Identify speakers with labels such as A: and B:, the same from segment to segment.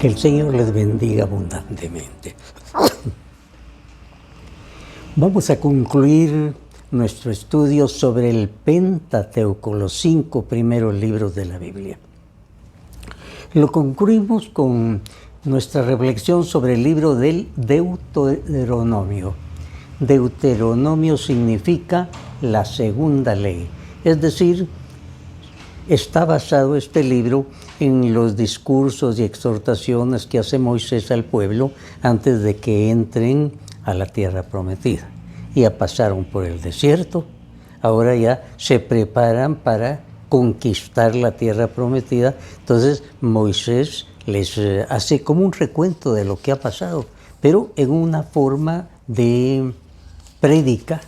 A: Que el Señor les bendiga abundantemente. Vamos a concluir nuestro estudio sobre el Pentateuco, los 5 primeros libros de la Biblia. Lo concluimos con nuestra reflexión sobre el libro del Deuteronomio. Deuteronomio significa la segunda ley, es decir, está basado este libro en los discursos y exhortaciones que hace Moisés al pueblo antes de que entren a la tierra prometida. Ya pasaron por el desierto, ahora ya se preparan para conquistar la tierra prometida. Entonces Moisés les hace como un recuento de lo que ha pasado, pero en una forma de prédica,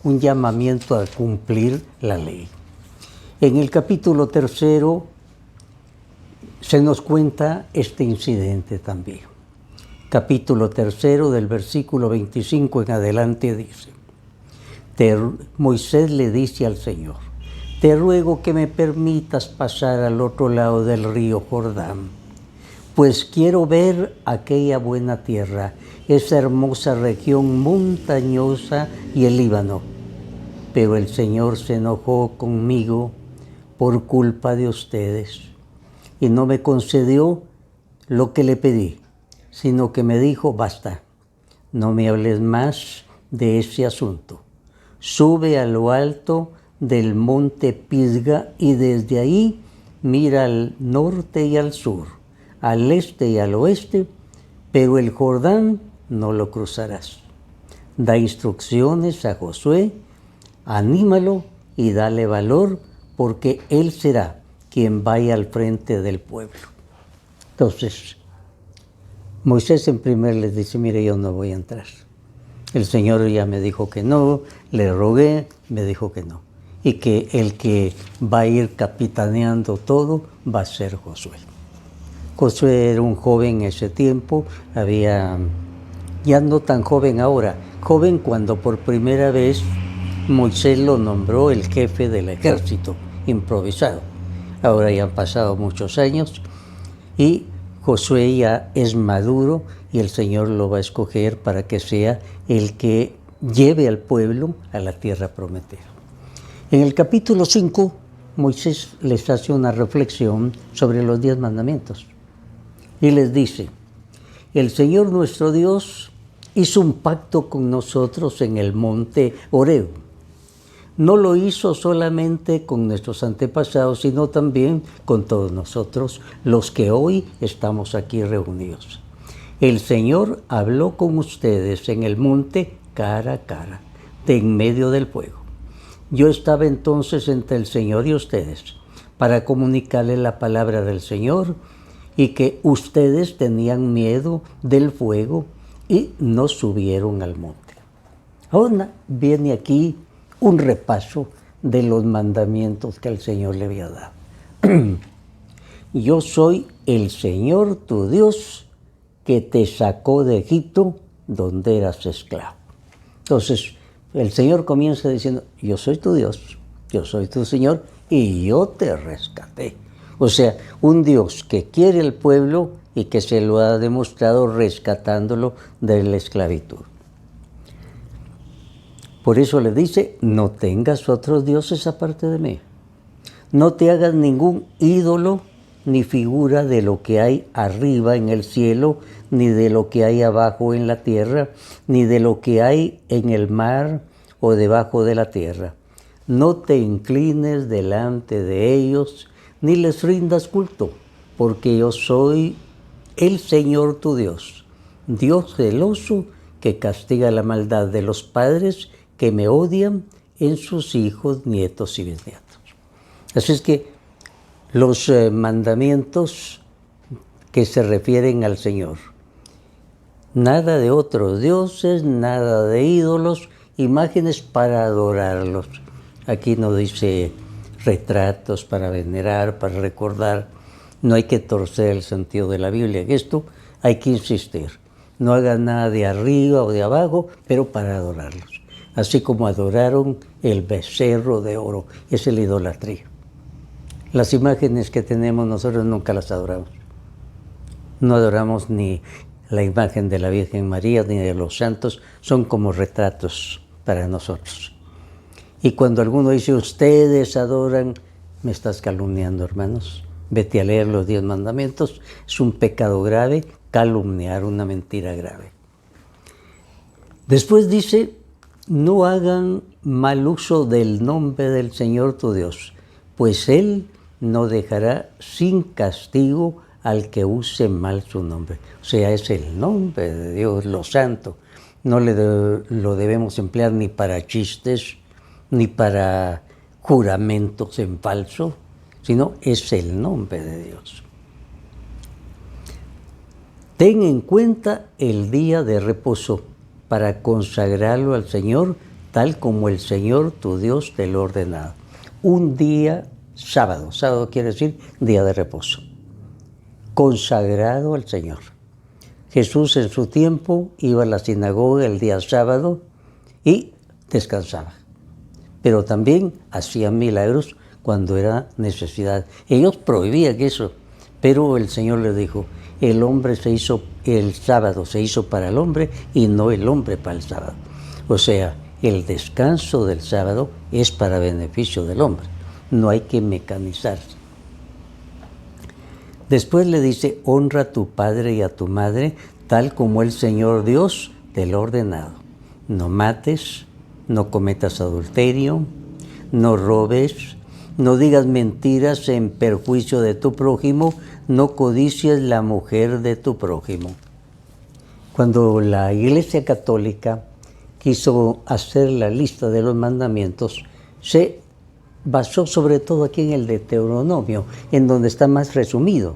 A: un llamamiento a cumplir la ley. En el capítulo 3 se nos cuenta este incidente también. Capítulo 3 del versículo 25 en adelante dice: Moisés le dice al Señor: te ruego que me permitas pasar al otro lado del río Jordán, pues quiero ver aquella buena tierra, esa hermosa región montañosa y el Líbano. Pero el Señor se enojó conmigo por culpa de ustedes y no me concedió lo que le pedí, sino que me dijo: basta, no me hables más de ese asunto. Sube a lo alto del monte Pisga y desde ahí mira al norte y al sur, al este y al oeste, pero el Jordán no lo cruzarás. Da instrucciones a Josué, anímalo y dale valor, porque él será quien vaya al frente del pueblo. Entonces, Moisés en primer les dice: mire, yo no voy a entrar. El Señor ya me dijo que no, le rogué, me dijo que no. Y que el que va a ir capitaneando todo va a ser Josué. Josué era un joven en ese tiempo, ya no tan joven ahora, joven cuando por primera vez Moisés lo nombró el jefe del ejército improvisado. Ahora ya han pasado muchos años y Josué ya es maduro y el Señor lo va a escoger para que sea el que lleve al pueblo a la tierra prometida. En el capítulo 5, Moisés les hace una reflexión sobre los 10 mandamientos y les dice: el Señor nuestro Dios hizo un pacto con nosotros en el monte Horeb. No lo hizo solamente con nuestros antepasados, sino también con todos nosotros, los que hoy estamos aquí reunidos. El Señor habló con ustedes en el monte cara a cara, de en medio del fuego. Yo estaba entonces entre el Señor y ustedes, para comunicarles la palabra del Señor, y que ustedes tenían miedo del fuego y no subieron al monte. Ahora viene aquí un repaso de los mandamientos que el Señor le había dado. Yo soy el Señor tu Dios que te sacó de Egipto, donde eras esclavo. Entonces, el Señor comienza diciendo: yo soy tu Dios, yo soy tu Señor y yo te rescaté. O sea, un Dios que quiere al pueblo y que se lo ha demostrado rescatándolo de la esclavitud. Por eso le dice: no tengas otros dioses aparte de mí. No te hagas ningún ídolo ni figura de lo que hay arriba en el cielo, ni de lo que hay abajo en la tierra, ni de lo que hay en el mar o debajo de la tierra. No te inclines delante de ellos, ni les rindas culto, porque yo soy el Señor tu Dios, Dios celoso que castiga la maldad de los padres que me odian en sus hijos, nietos y bisnietos. Así es que los mandamientos que se refieren al Señor: nada de otros dioses, nada de ídolos, imágenes para adorarlos. Aquí no dice retratos para venerar, para recordar. No hay que torcer el sentido de la Biblia. En esto hay que insistir. No hagan nada de arriba o de abajo, pero para adorarlos. Así como adoraron el becerro de oro. Es la idolatría. Las imágenes que tenemos nosotros nunca las adoramos. No adoramos ni la imagen de la Virgen María ni de los santos, son como retratos para nosotros. Y cuando alguno dice, ustedes adoran, me estás calumniando, hermanos. Vete a leer los 10 mandamientos. Es un pecado grave calumniar, una mentira grave. Después dice, no hagan mal uso del nombre del Señor tu Dios, pues Él no dejará sin castigo al que use mal su nombre. O sea, es el nombre de Dios, lo santo. No lo debemos emplear ni para chistes, ni para juramentos en falso, sino es el nombre de Dios. Ten en cuenta el día de reposo para consagrarlo al Señor, tal como el Señor tu Dios te lo ha ordenado. Un día sábado, sábado quiere decir día de reposo, consagrado al Señor. Jesús en su tiempo iba a la sinagoga el día sábado y descansaba, pero también hacía milagros cuando era necesidad. Ellos prohibían eso, pero el Señor les dijo, el sábado se hizo para el hombre y no el hombre para el sábado. O sea, el descanso del sábado es para beneficio del hombre, no hay que mecanizarse. Después le dice, honra a tu padre y a tu madre, tal como el Señor Dios te lo ha ordenado. No mates, no cometas adulterio, no robes, no digas mentiras en perjuicio de tu prójimo, no codicies la mujer de tu prójimo. Cuando la Iglesia Católica quiso hacer la lista de los mandamientos, se basó sobre todo aquí en el de Deuteronomio, en donde está más resumido.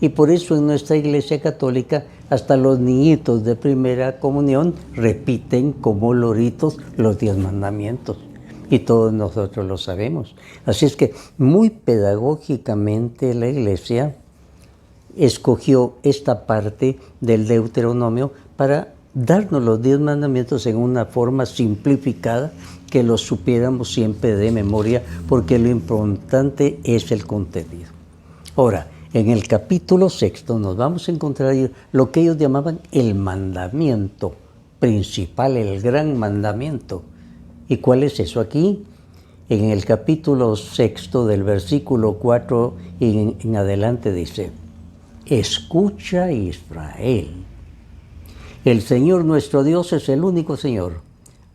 A: Y por eso en nuestra Iglesia Católica hasta los niñitos de primera comunión repiten como loritos los 10 mandamientos. Y todos nosotros lo sabemos. Así es que muy pedagógicamente la Iglesia escogió esta parte del Deuteronomio para darnos los 10 mandamientos en una forma simplificada, que los supiéramos siempre de memoria, porque lo importante es el contenido. Ahora, en el capítulo 6 nos vamos a encontrar lo que ellos llamaban el mandamiento principal, el gran mandamiento. ¿Y cuál es eso? Aquí, en el capítulo 6 del versículo 4 y en adelante dice, escucha Israel, el Señor nuestro Dios es el único Señor.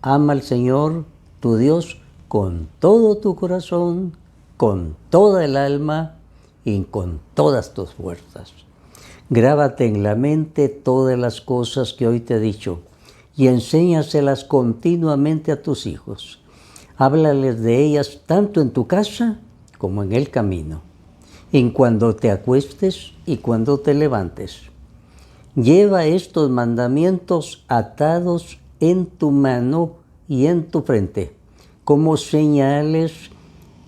A: Ama al Señor tu Dios con todo tu corazón, con toda el alma y con todas tus fuerzas. Grábate en la mente todas las cosas que hoy te he dicho y enséñaselas continuamente a tus hijos. Háblales de ellas tanto en tu casa como en el camino, en cuando te acuestes y cuando te levantes. Lleva estos mandamientos atados en tu mano y en tu frente, como señales,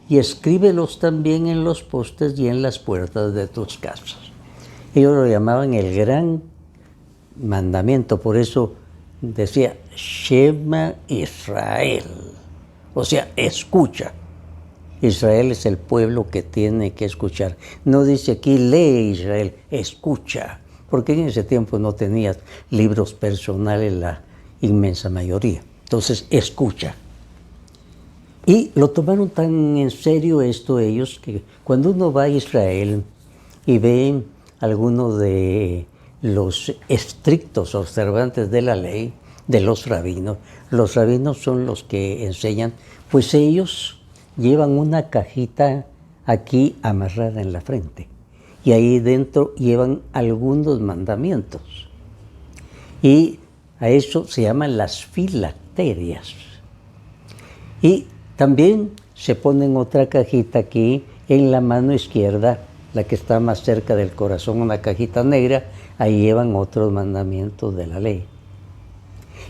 A: y escríbelos también en los postes y en las puertas de tus casas. Ellos lo llamaban el gran mandamiento, por eso decía Shema Israel, o sea, escucha. Israel es el pueblo que tiene que escuchar. No dice aquí lee Israel, escucha, porque en ese tiempo no tenías libros personales la inmensa mayoría. Entonces, escucha. Y lo tomaron tan en serio esto ellos, que cuando uno va a Israel y ve algunos de los estrictos observantes de la ley, de los rabinos son los que enseñan, pues ellos llevan una cajita aquí amarrada en la frente. Y ahí dentro llevan algunos mandamientos. Y a eso se llaman las filacterias. Y también se ponen otra cajita aquí en la mano izquierda, la que está más cerca del corazón, una cajita negra, ahí llevan otros mandamientos de la ley.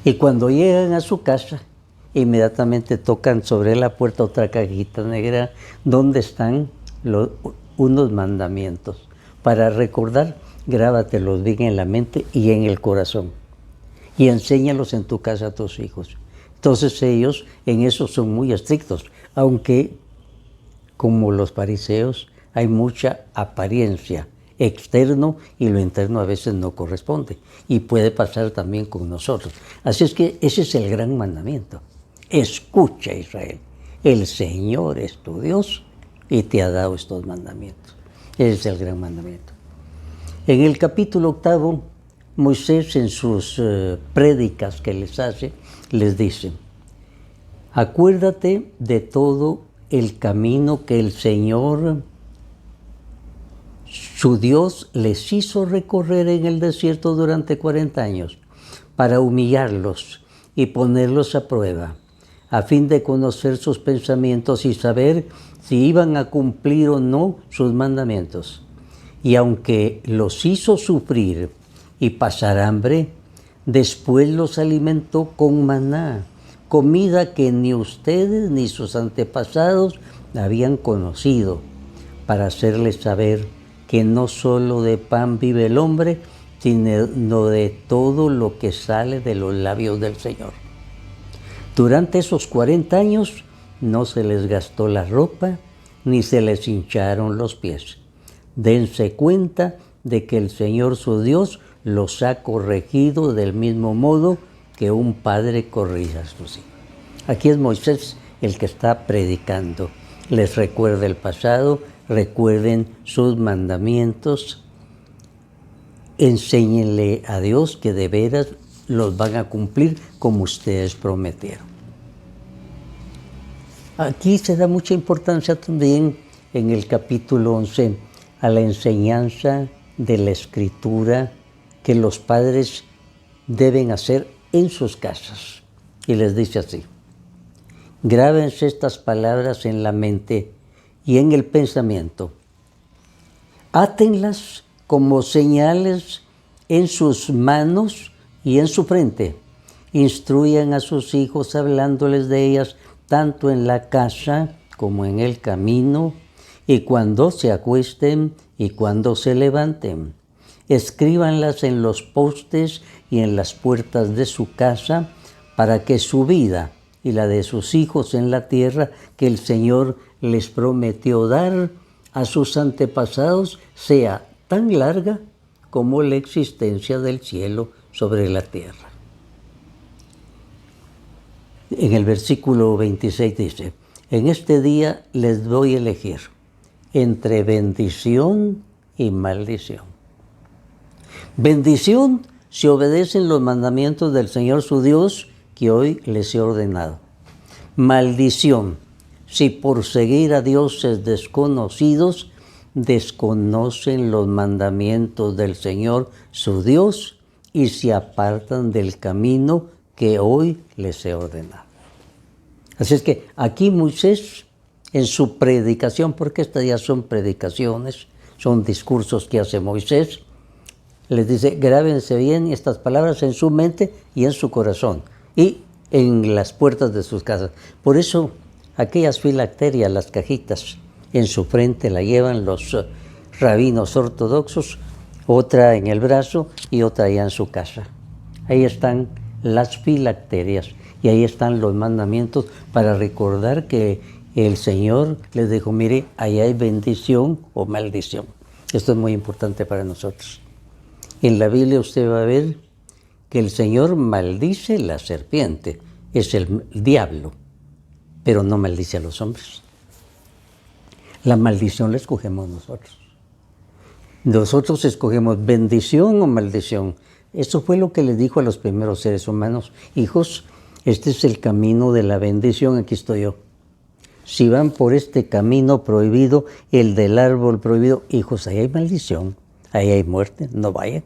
A: Y cuando llegan a su casa, inmediatamente tocan sobre la puerta otra cajita negra donde están unos mandamientos. Para recordar, grábatelos bien en la mente y en el corazón. Y enséñalos en tu casa a tus hijos. Entonces ellos en eso son muy estrictos, aunque como los fariseos hay mucha apariencia externo y lo interno a veces no corresponde. Y puede pasar también con nosotros. Así es que ese es el gran mandamiento. Escucha, Israel, el Señor es tu Dios y te ha dado estos mandamientos. Ese es el gran mandamiento. En el capítulo 8, Moisés en sus prédicas que les hace, les dice: acuérdate de todo el camino que el Señor, su Dios, les hizo recorrer en el desierto durante 40 años para humillarlos y ponerlos a prueba, a fin de conocer sus pensamientos y saber si iban a cumplir o no sus mandamientos. Y aunque los hizo sufrir y pasar hambre, después los alimentó con maná, comida que ni ustedes ni sus antepasados habían conocido, para hacerles saber que no solo de pan vive el hombre, sino de todo lo que sale de los labios del Señor. Durante esos 40 años no se les gastó la ropa, ni se les hincharon los pies. Dense cuenta de que el Señor su Dios los ha corregido del mismo modo que un padre corrige a sus hijos. Aquí es Moisés el que está predicando. Les recuerda el pasado, recuerden sus mandamientos, enséñenle a Dios que de veras los van a cumplir como ustedes prometieron. Aquí se da mucha importancia también en el capítulo 11 a la enseñanza de la Escritura que los padres deben hacer en sus casas. Y les dice así: grábense estas palabras en la mente y en el pensamiento. Átenlas como señales en sus manos y en su frente. Instruyan a sus hijos hablándoles de ellas tanto en la casa como en el camino, y cuando se acuesten y cuando se levanten. Escríbanlas en los postes y en las puertas de su casa, para que su vida y la de sus hijos en la tierra que el Señor les prometió dar a sus antepasados sea tan larga como la existencia del cielo sobre la tierra. En el versículo 26 dice: en este día les doy a elegir entre bendición y maldición. Bendición si obedecen los mandamientos del Señor su Dios que hoy les he ordenado. Maldición si por seguir a dioses desconocidos desconocen los mandamientos del Señor su Dios y se apartan del camino que hoy les he ordenado. Así es que aquí Moisés, en su predicación, porque estas ya son predicaciones, son discursos que hace Moisés, les dice: grábense bien estas palabras en su mente y en su corazón y en las puertas de sus casas. Por eso aquellas filacterias, las cajitas, en su frente la llevan los rabinos ortodoxos, otra en el brazo y otra allá en su casa. Ahí están las filacterias y ahí están los mandamientos para recordar que el Señor les dijo: mire, ahí hay bendición o maldición. Esto es muy importante para nosotros. En la Biblia usted va a ver que el Señor maldice la serpiente, es el diablo, pero no maldice a los hombres. La maldición la escogemos nosotros. Nosotros escogemos bendición o maldición. Eso fue lo que les dijo a los primeros seres humanos: hijos, este es el camino de la bendición, aquí estoy yo. Si van por este camino prohibido, el del árbol prohibido, hijos, ahí hay maldición, ahí hay muerte, no vayan.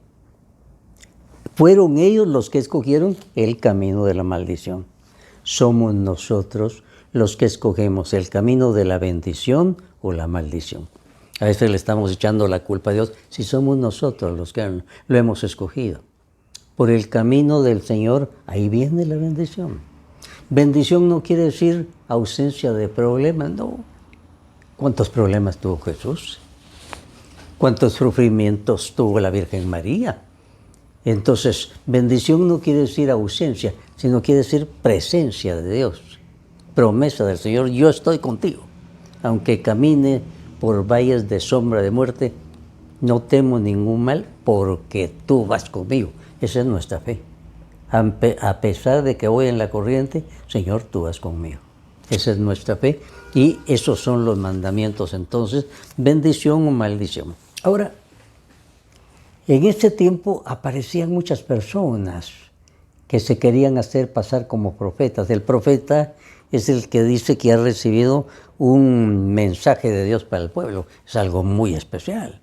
A: Fueron ellos los que escogieron el camino de la maldición. Somos nosotros los que escogemos el camino de la bendición o la maldición. A veces le estamos echando la culpa a Dios si somos nosotros los que lo hemos escogido. Por el camino del Señor, ahí viene la bendición. Bendición no quiere decir ausencia de problemas, no. ¿Cuántos problemas tuvo Jesús? ¿Cuántos sufrimientos tuvo la Virgen María? Entonces, bendición no quiere decir ausencia, sino quiere decir presencia de Dios. Promesa del Señor: yo estoy contigo. Aunque camine por valles de sombra de muerte, no temo ningún mal porque tú vas conmigo. Esa es nuestra fe. A pesar de que voy en la corriente, Señor, tú vas conmigo. Esa es nuestra fe y esos son los mandamientos. Entonces, bendición o maldición. Ahora, en ese tiempo aparecían muchas personas que se querían hacer pasar como profetas. El profeta es el que dice que ha recibido un mensaje de Dios para el pueblo. Es algo muy especial.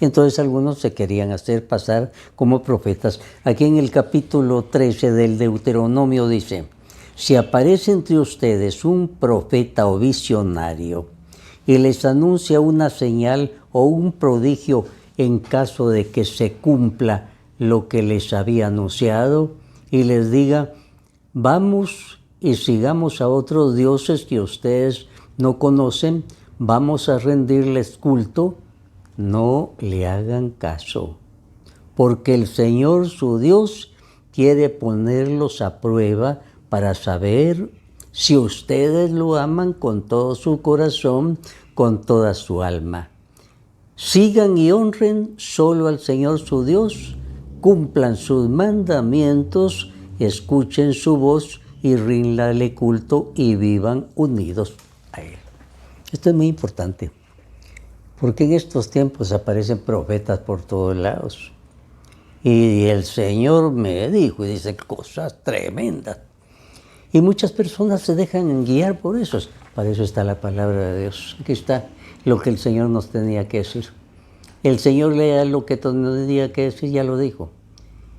A: Entonces algunos se querían hacer pasar como profetas. Aquí en el capítulo 13 del Deuteronomio dice: si aparece entre ustedes un profeta o visionario y les anuncia una señal o un prodigio en caso de que se cumpla lo que les había anunciado, y les diga: vamos y sigamos a otros dioses que ustedes no conocen, vamos a rendirles culto, no le hagan caso, porque el Señor su Dios quiere ponerlos a prueba para saber si ustedes lo aman con todo su corazón, con toda su alma. Sigan y honren solo al Señor su Dios, cumplan sus mandamientos, escuchen su voz y ríndanle culto y vivan unidos a Él. Esto es muy importante, porque en estos tiempos aparecen profetas por todos lados. Y el Señor me dijo, y dice cosas tremendas. Y muchas personas se dejan guiar por eso. Para eso está la palabra de Dios. Aquí está lo que el Señor nos tenía que decir. El Señor lea lo que nos tenía que decir, ya lo dijo.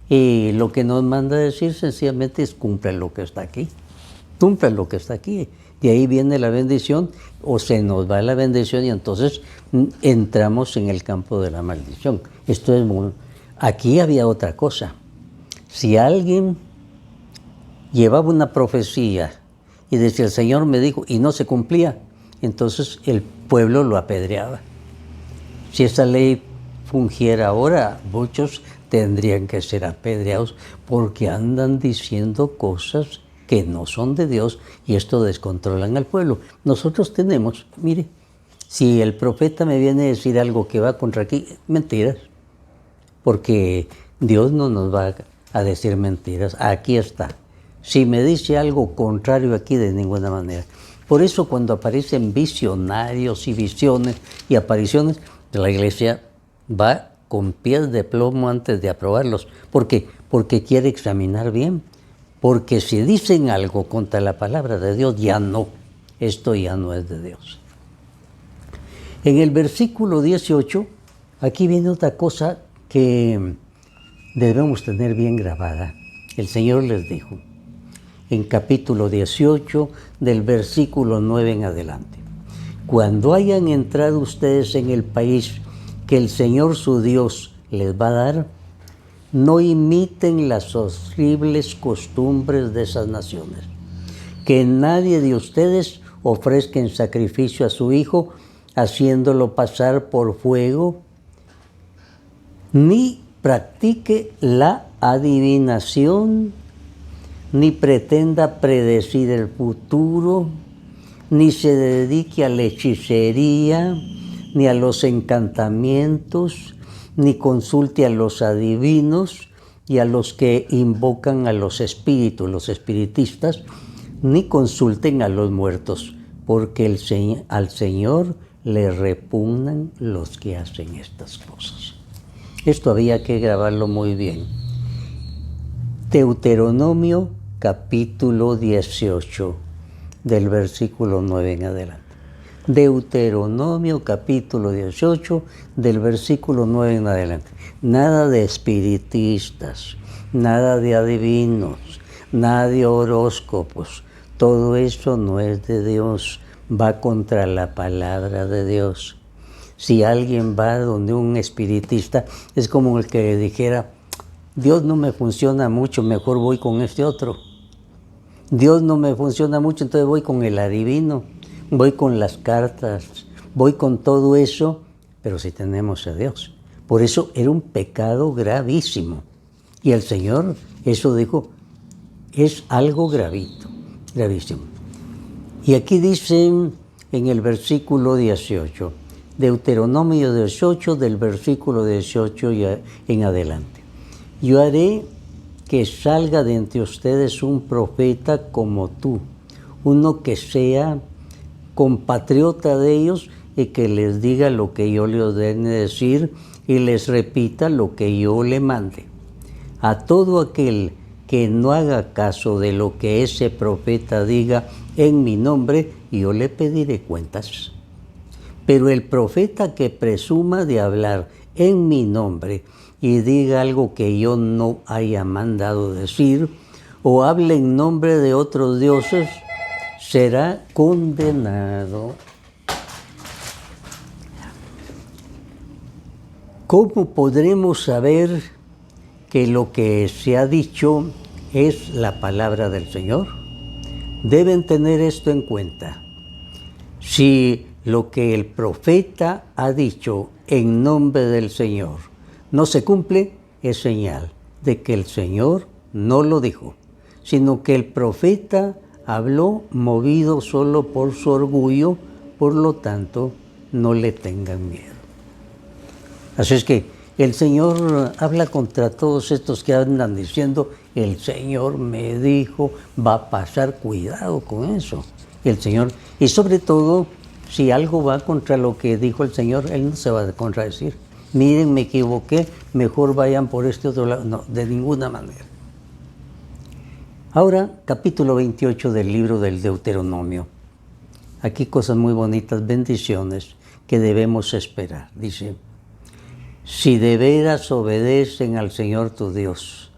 A: Y lo que nos manda a decir sencillamente es: cumplan lo que está aquí. Cumplan lo que está aquí. De ahí viene la bendición, o se nos va la bendición y entonces entramos en el campo de la maldición. Esto es muy... Aquí había otra cosa. Si alguien llevaba una profecía y decía: el Señor me dijo, y no se cumplía, entonces el pueblo lo apedreaba. Si esa ley fungiera ahora, muchos tendrían que ser apedreados porque andan diciendo cosas que no son de Dios y esto descontrolan al pueblo. Nosotros tenemos, mire, si el profeta me viene a decir algo que va contra aquí, mentiras, porque Dios no nos va a decir mentiras. Aquí está. Si me dice algo contrario aquí, de ninguna manera. Por eso cuando aparecen visionarios y visiones y apariciones, la iglesia va con pies de plomo antes de aprobarlos. ¿Por qué? Porque quiere examinar bien. Porque si dicen algo contra la palabra de Dios, ya no. Esto ya no es de Dios. En el versículo 18, aquí viene otra cosa que debemos tener bien grabada. El Señor les dijo, en capítulo 18, del versículo 9 en adelante: cuando hayan entrado ustedes en el país que el Señor su Dios les va a dar, no imiten las horribles costumbres de esas naciones. Que nadie de ustedes ofrezca en sacrificio a su hijo, haciéndolo pasar por fuego, ni practique la adivinación, ni pretenda predecir el futuro, ni se dedique a la hechicería, ni a los encantamientos, ni consulte a los adivinos y a los que invocan a los espíritus, los espiritistas, ni consulten a los muertos, porque al Señor le repugnan los que hacen estas cosas. Esto había que grabarlo muy bien. Deuteronomio capítulo 18, del versículo 9 en adelante. Deuteronomio capítulo 18, del versículo 9 en adelante. Nada de espiritistas, nada de adivinos, nada de horóscopos. Todo eso no es de Dios, va contra la palabra de Dios. Si alguien va donde un espiritista, es como el que dijera: Dios no me funciona mucho, mejor voy con este otro. Dios no me funciona mucho, entonces voy con el adivino, voy con las cartas, voy con todo eso, pero si tenemos a Dios. Por eso era un pecado gravísimo. Y el Señor, eso dijo, es algo gravísimo. Y aquí dicen en el versículo 18, Deuteronomio 18, del versículo 18 en adelante. Yo haré que salga de entre ustedes un profeta como tú, uno que sea compatriota de ellos y que les diga lo que yo le ordene decir y les repita lo que yo le mande. A todo aquel que no haga caso de lo que ese profeta diga en mi nombre, yo le pediré cuentas. Pero el profeta que presuma de hablar en mi nombre y diga algo que yo no haya mandado decir, o hable en nombre de otros dioses, será condenado. ¿Cómo podremos saber que lo que se ha dicho es la palabra del Señor? Deben tener esto en cuenta. Si lo que el profeta ha dicho en nombre del Señor no se cumple, es señal de que el Señor no lo dijo, sino que el profeta habló movido solo por su orgullo, por lo tanto, no le tengan miedo. Así es que el Señor habla contra todos estos que andan diciendo, el Señor me dijo, va a pasar, cuidado con eso. El Señor, y sobre todo, si algo va contra lo que dijo el Señor, Él no se va a contradecir. Miren, me equivoqué, mejor vayan por este otro lado. No, de ninguna manera. Ahora, capítulo 28 del libro del Deuteronomio. Aquí cosas muy bonitas, bendiciones que debemos esperar. Dice, si de veras obedecen al Señor tu Dios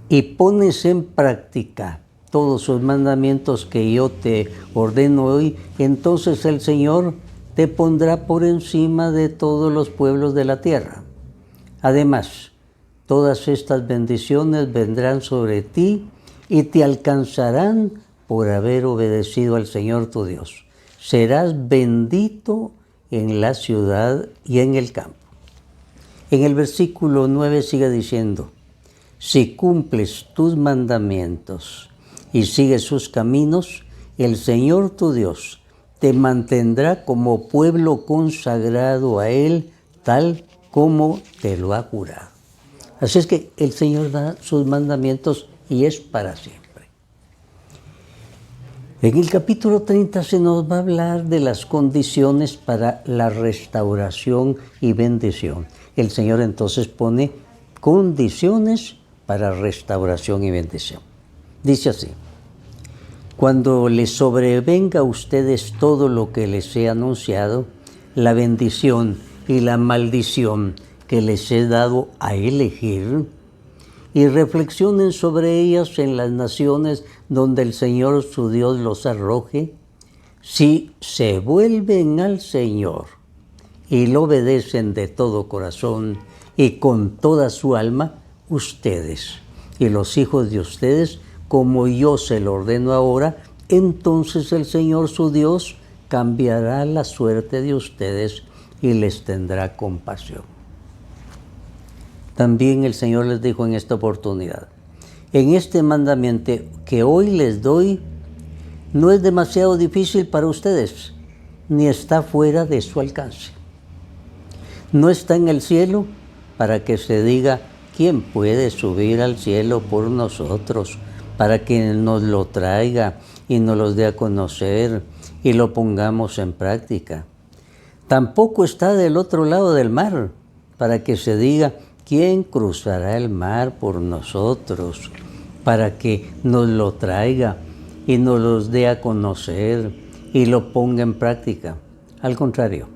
A: y pones en práctica todos sus mandamientos que yo te ordeno hoy, entonces el Señor te pondrá por encima de todos los pueblos de la tierra. Además, todas estas bendiciones vendrán sobre ti y te alcanzarán por haber obedecido al Señor tu Dios. Serás bendito en la ciudad y en el campo. En el versículo 9 sigue diciendo, si cumples tus mandamientos y sigues sus caminos, el Señor tu Dios te mantendrá como pueblo consagrado a Él, tal como te lo ha jurado. Así es que el Señor da sus mandamientos y es para siempre. En el capítulo 30 se nos va a hablar de las condiciones para la restauración y bendición. El Señor entonces pone condiciones para restauración y bendición. Dice así, cuando les sobrevenga a ustedes todo lo que les he anunciado, la bendición y la maldición que les he dado a elegir, y reflexionen sobre ellas en las naciones donde el Señor su Dios los arroje, si se vuelven al Señor y lo obedecen de todo corazón y con toda su alma, ustedes y los hijos de ustedes, como yo se lo ordeno ahora, entonces el Señor su Dios cambiará la suerte de ustedes y les tendrá compasión. También el Señor les dijo en esta oportunidad, en este mandamiento que hoy les doy, no es demasiado difícil para ustedes, ni está fuera de su alcance. No está en el cielo para que se diga, ¿quién puede subir al cielo por nosotros? Para que nos lo traiga y nos lo dé a conocer y lo pongamos en práctica. Tampoco está del otro lado del mar, para que se diga, ¿quién cruzará el mar por nosotros? Para que nos lo traiga y nos los dé a conocer y lo ponga en práctica. Al contrario,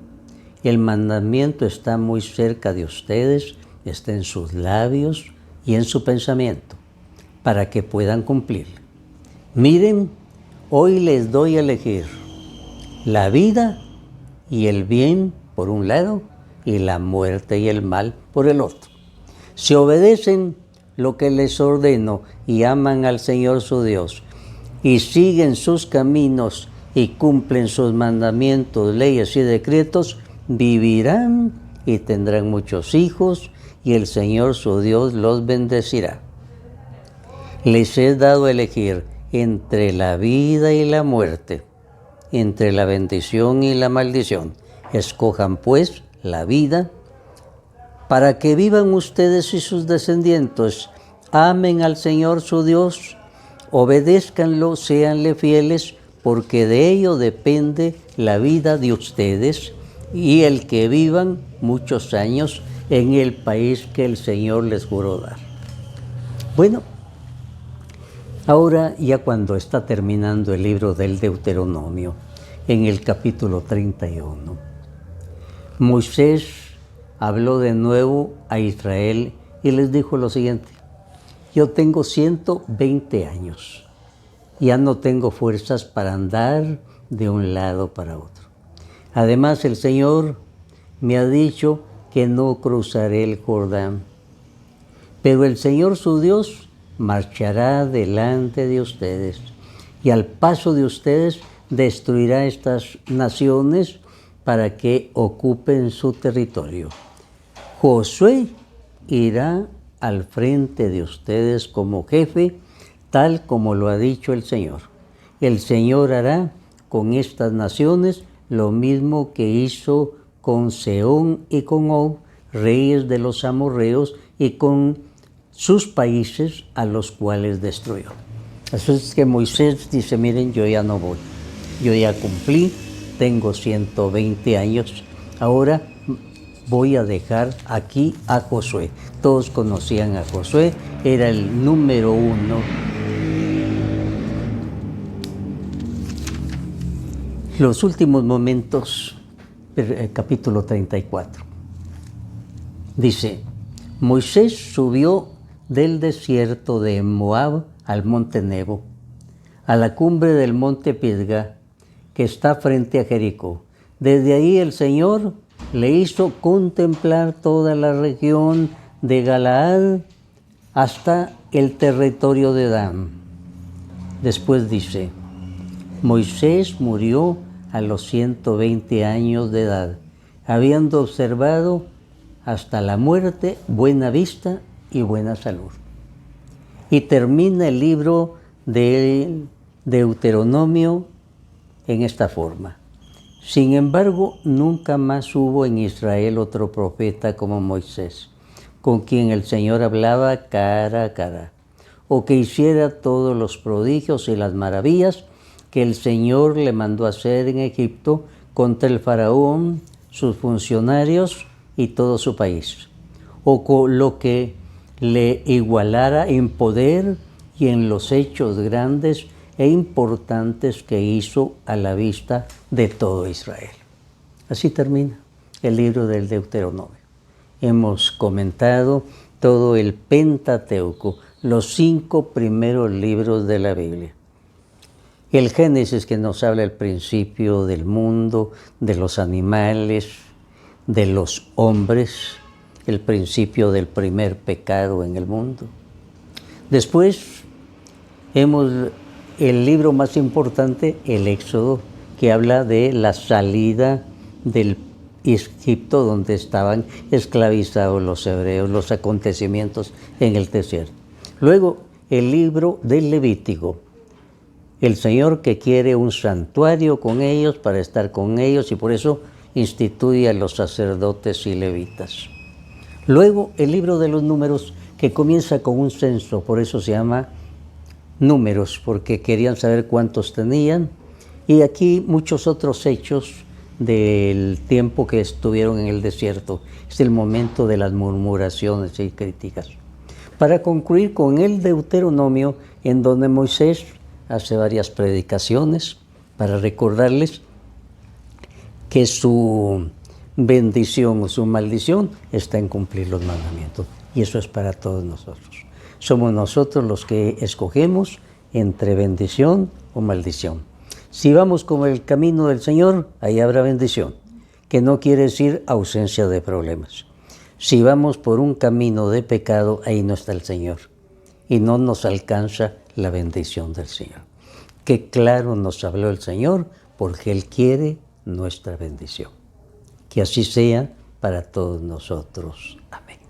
A: el mandamiento está muy cerca de ustedes, está en sus labios y en su pensamiento, para que puedan cumplir. Miren, hoy les doy a elegir la vida y el bien por un lado y la muerte y el mal por el otro. Si obedecen lo que les ordeno y aman al Señor su Dios y siguen sus caminos y cumplen sus mandamientos, leyes y decretos, vivirán y tendrán muchos hijos y el Señor su Dios los bendecirá. Les he dado a elegir entre la vida y la muerte, entre la bendición y la maldición. Escojan pues la vida para que vivan ustedes y sus descendientes. Amen al Señor su Dios, obedézcanlo, séanle fieles, porque de ello depende la vida de ustedes y el que vivan muchos años en el país que el Señor les juró dar. Bueno, ahora ya cuando está terminando el libro del Deuteronomio, en el capítulo 31, Moisés habló de nuevo a Israel y les dijo lo siguiente: yo tengo 120 años, ya no tengo fuerzas para andar de un lado para otro. Además, el Señor me ha dicho que no cruzaré el Jordán, pero el Señor su Dios marchará delante de ustedes y al paso de ustedes destruirá estas naciones para que ocupen su territorio. Josué irá al frente de ustedes como jefe, tal como lo ha dicho el Señor. El Señor hará con estas naciones lo mismo que hizo con Sehón y con Og, reyes de los amorreos, y con sus países a los cuales destruyó. Así es que Moisés dice: miren, yo ya no voy, yo ya cumplí, tengo 120 años, ahora voy a dejar aquí a Josué. Todos conocían a Josué, era el número 1. Los últimos momentos, capítulo 34. Dice: Moisés subió del desierto de Moab al monte Nebo, a la cumbre del monte Pisga, que está frente a Jericó. Desde ahí el Señor le hizo contemplar toda la región de Galaad hasta el territorio de Dan. Después dice: Moisés murió a los 120 años de edad, habiendo observado hasta la muerte buena vista y buena salud. Y termina el libro de Deuteronomio en esta forma: sin embargo, nunca más hubo en Israel otro profeta como Moisés, con quien el Señor hablaba cara a cara, o que hiciera todos los prodigios y las maravillas que el Señor le mandó hacer en Egipto contra el faraón, sus funcionarios y todo su país, o con lo que le igualara en poder y en los hechos grandes e importantes que hizo a la vista de todo Israel. Así termina el libro del Deuteronomio. Hemos comentado todo el Pentateuco, los 5 primeros libros de la Biblia. El Génesis, que nos habla del principio del mundo, de los animales, de los hombres, el principio del primer pecado en el mundo. Después el libro más importante, el Éxodo, que habla de la salida del Egipto, donde estaban esclavizados los hebreos, los acontecimientos en el desierto. Luego, el libro del Levítico, el Señor que quiere un santuario con ellos para estar con ellos, y por eso instituye a los sacerdotes y levitas. Luego, el libro de los Números, que comienza con un censo, por eso se llama Números, porque querían saber cuántos tenían. Y aquí muchos otros hechos del tiempo que estuvieron en el desierto. Es el momento de las murmuraciones y críticas. Para concluir con el Deuteronomio, en donde Moisés hace varias predicaciones para recordarles que su bendición o su maldición está en cumplir los mandamientos. Y eso es para todos nosotros. Somos nosotros los que escogemos entre bendición o maldición. Si vamos como el camino del Señor, ahí habrá bendición, que no quiere decir ausencia de problemas. Si vamos por un camino de pecado, ahí no está el Señor y no nos alcanza la bendición del Señor. Qué claro nos habló el Señor, porque Él quiere nuestra bendición. Que así sea para todos nosotros. Amén.